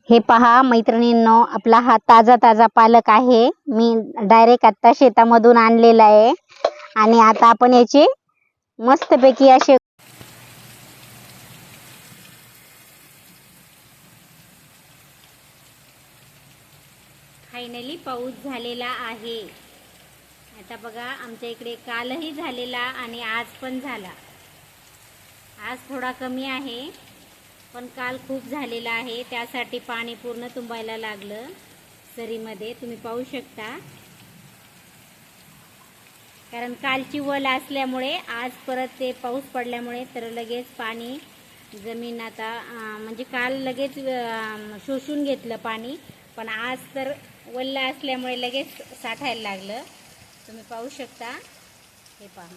हे पहा मैत्रिणींनो, आपला हा ताजा ताजा पालक आहे. मी डायरेक्ट आता शेतामधून आणलेला आहे आणि आता आपण याचे मस्तपैकी असे फायनली पाऊस झालेला आहे. आता बघा, आमच्या इकडे कालही झालेला आणि आज पण झाला. आज थोडा कमी आहे, पण काल खूप झालेला आहे. त्यासाठी पाणी पूर्ण तुंबायला लागलं सरीमध्ये, तुम्ही पाहू शकता. कारण कालची वल असल्यामुळे आज परत ते पाऊस पडल्यामुळे तर लगेच पाणी जमीन आता म्हणजे काल लगेच शोषून घेतलं पाणी, पण आज तर वल्ला असल्यामुळे लगेच साठायला लागलं. तुम्ही पाहू शकता. हे पहा,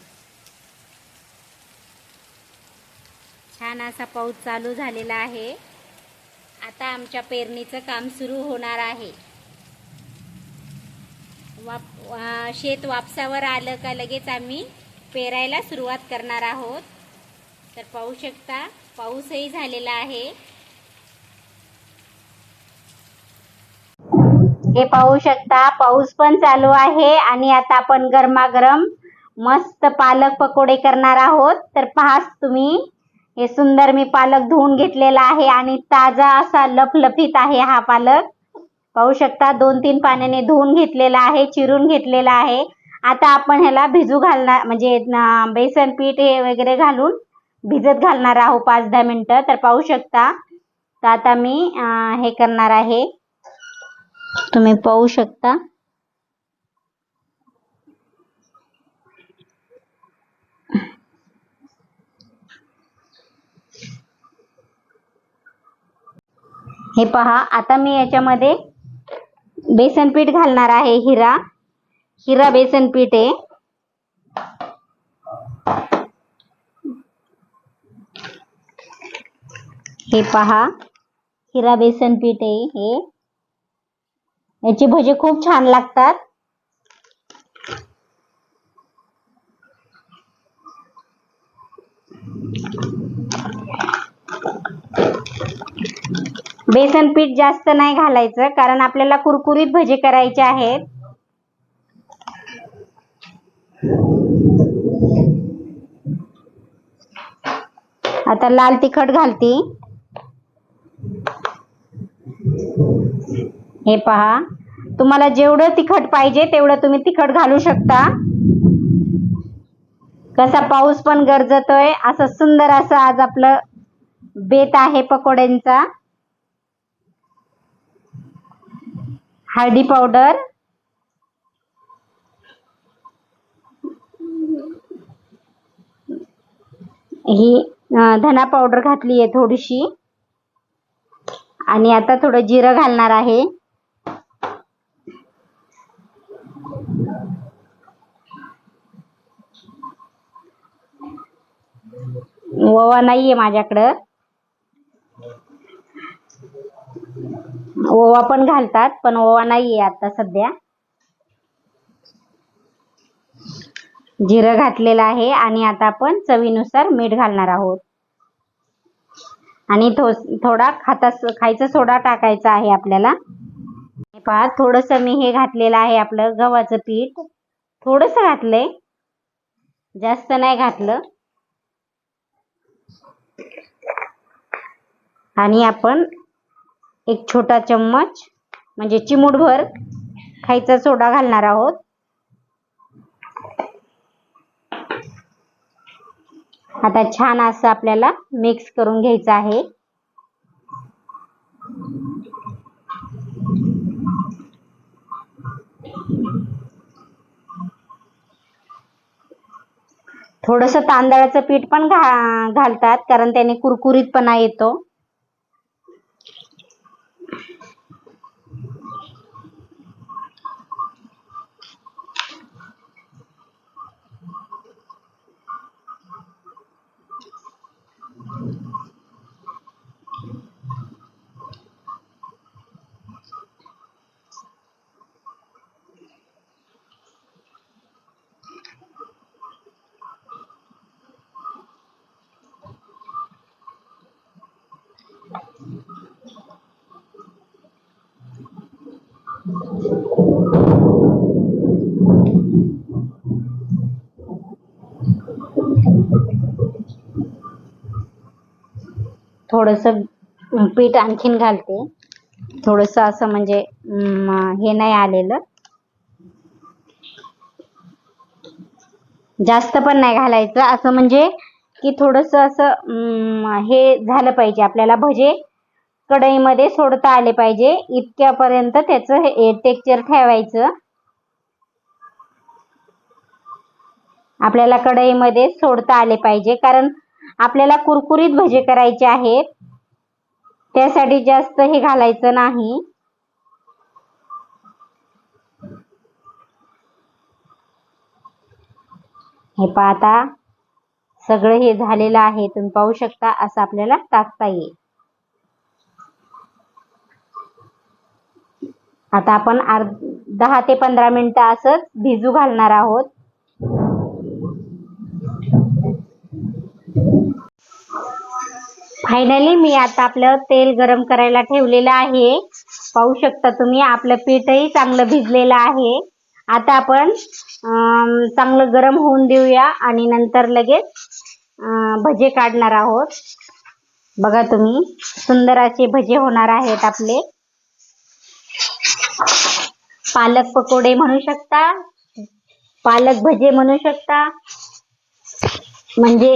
छान असा पाऊस चालू झालेला आहे. आता आमच्या पेरणीचं काम सुरू होणार आहे. शेत वापसावर आलं का लगेच आम्ही पेरायला सुरुवात करणार आहोत. तर पाहू शकता, पाऊसही झालेला आहे. हे पाहू शकता, पाऊस पण चालू आहे आणि आता आपण गरमागरम मस्त पालक पकोडे करणार आहोत. तर पहा तुम्ही, हे सुंदर मी पालक धुवून घेतलेला आहे आणि ताजा असा लफलफीत आहे हा पालक. पाहू शकता, 2-3 पाण्याने धुवून घेतलेला आहे, चिरून घेतलेला आहे. आता आपण ह्याला भिजू घालणार, म्हणजे बेसन पीठ हे वगैरे घालून भिजत घालणार आहोत 5-10 मिनिटं. तर पाहू शकता, तर आता मी हे करणार आहे. तुम्ही पाहू शकता. हे पहा, आता मी याच्यामध्ये बेसन पीठ घालणार आहे. हिरा बेसन पीठ आहे. हे पहा, हिरा बेसन पीठ आहे हे. याची भजी खूप छान लागतात. बेसन पीठ जास्त नाही घालायचं, कारण आपल्याला कुरकुरीत भजी करायचे आहेत. आता लाल तिखट घालते. हे पहा, तुम्हाला जेवढं तिखट पाहिजे तेवढं तुम्ही तिखट घालू शकता. कसा पाऊस पण गरजतोय, असं सुंदर असं आज आपलं बेत आहे पकोड्यांचा. हळदी पावडर, ही धना पावडर घातली आहे थोडीशी, आणि आता थोडं जिरं घालणार आहे. ओवा नाहीये माझ्याकडं. ओवा पण घालतात, पण ओवा नाहीये आता सध्या. जिरं घातलेलं आहे आणि आता आपण चवीनुसार मीठ घालणार आहोत. आणि थोडा खायचा सोडा टाकायचा आहे आपल्याला. पहा, थोडस मी हे घातलेलं आहे आपलं गव्हाचं पीठ. थोडस घातलंय, जास्त नाही घातलं. आणि आपण एक छोटा चम्मच, म्हणजे चिमूटभर खायचा सोडा घालणार आहोत. आता छान असं आपल्याला मिक्स करून घ्यायचं आहे. थोडस तांदळाचं पीठ पण घालतात, कारण त्याने कुरकुरीतपणा येतो. थोडस पीठ आणखीन घालते, थोडस असं म्हणजे हे नाही आलेलं, जास्त पण नाही घालायचं, असं म्हणजे की थोडस असं हे झालं पाहिजे, आपल्याला भजे कढईमध्ये सोडता आले पाहिजे इतक्यापर्यंत त्याचं हे टेक्स्चर ठेवायचं. आपल्याला कढईमध्ये सोडता आले पाहिजे, कारण आपल्याला कुरकुरीत भजे करायचे आहेत, त्यासाठी जास्त हे घालायचं नाही. हे पहा, आता सगळं हे झालेलं आहे, तुम्ही पाहू शकता. असं आपल्याला टाकता येईल. आता आपण 10 ते 15 मिनिटं असंच भिजू घालणार आहोत. फायनली मी आता आपलं तेल गरम करायला ठेवलेलं आहे. पाहू शकता तुम्ही, आपलं पीठही चांगलं भिजलेलं आहे. आता आपण चांगलं गरम होऊन देऊया आणि नंतर लगेच भजे काढणार आहोत. बघा तुम्ही, सुंदर असे भजे होणार आहेत आपले. पालक पकोडे म्हणू शकता, पालक भजे म्हणू शकता. म्हणजे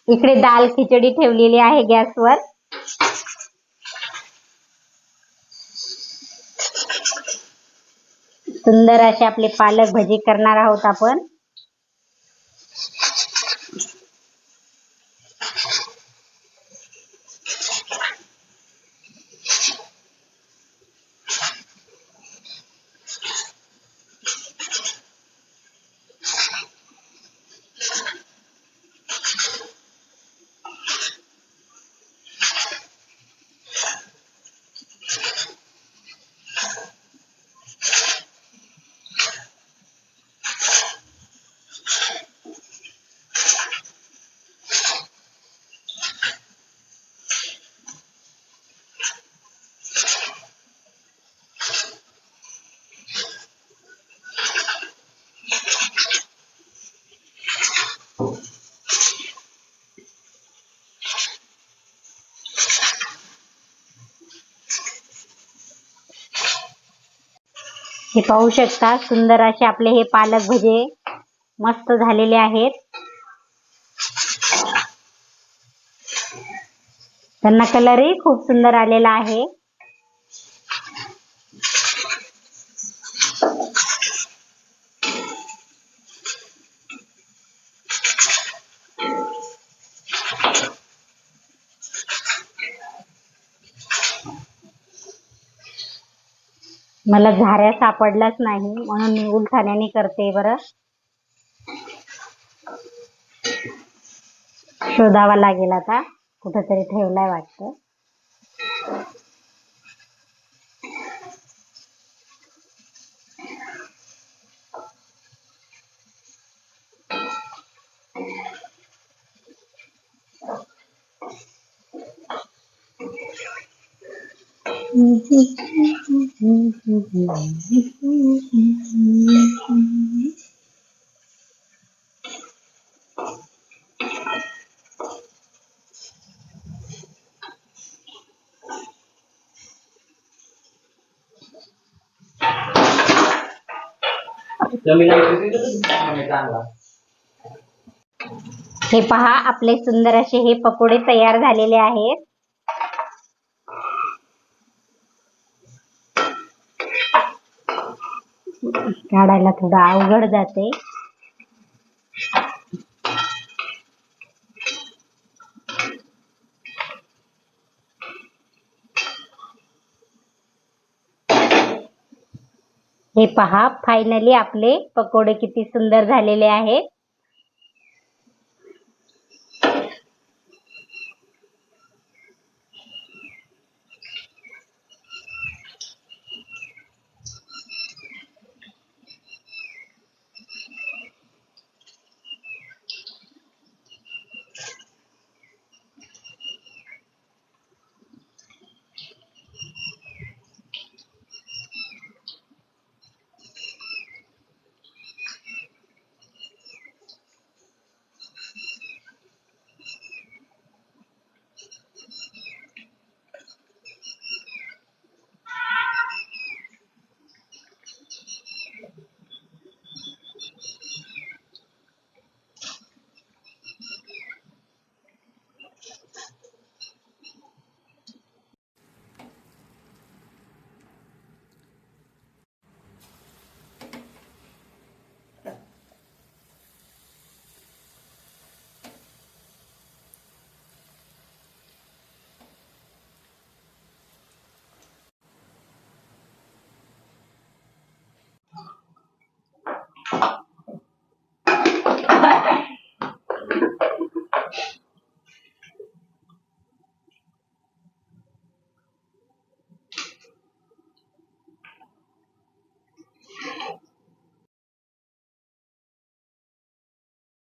इकडे दाल खिचडी ठेवलेली आहे गॅसवर. सुंदर असे आपले पालक भजी करणार आहोत आपण. हे पाहू शकता, सुंदर असे आपले हे पालक भजे मस्त झालेले आहेत. त्यांना कलरही खूप सुंदर आलेला आहे. मला झाऱ्या सापडलाच नाही, म्हणून मी उलथाण्याने करते. बरं, शोधावा लागेल आता, कुठेतरी ठेवलाय वाटतं. हे पहा, आपले सुंदर असे हे पकोडे तयार झालेले आहेत. काढायला थोडं अवघड जाते. हे पहा, फायनली आपले पकोडे किती सुंदर झालेले आहेत.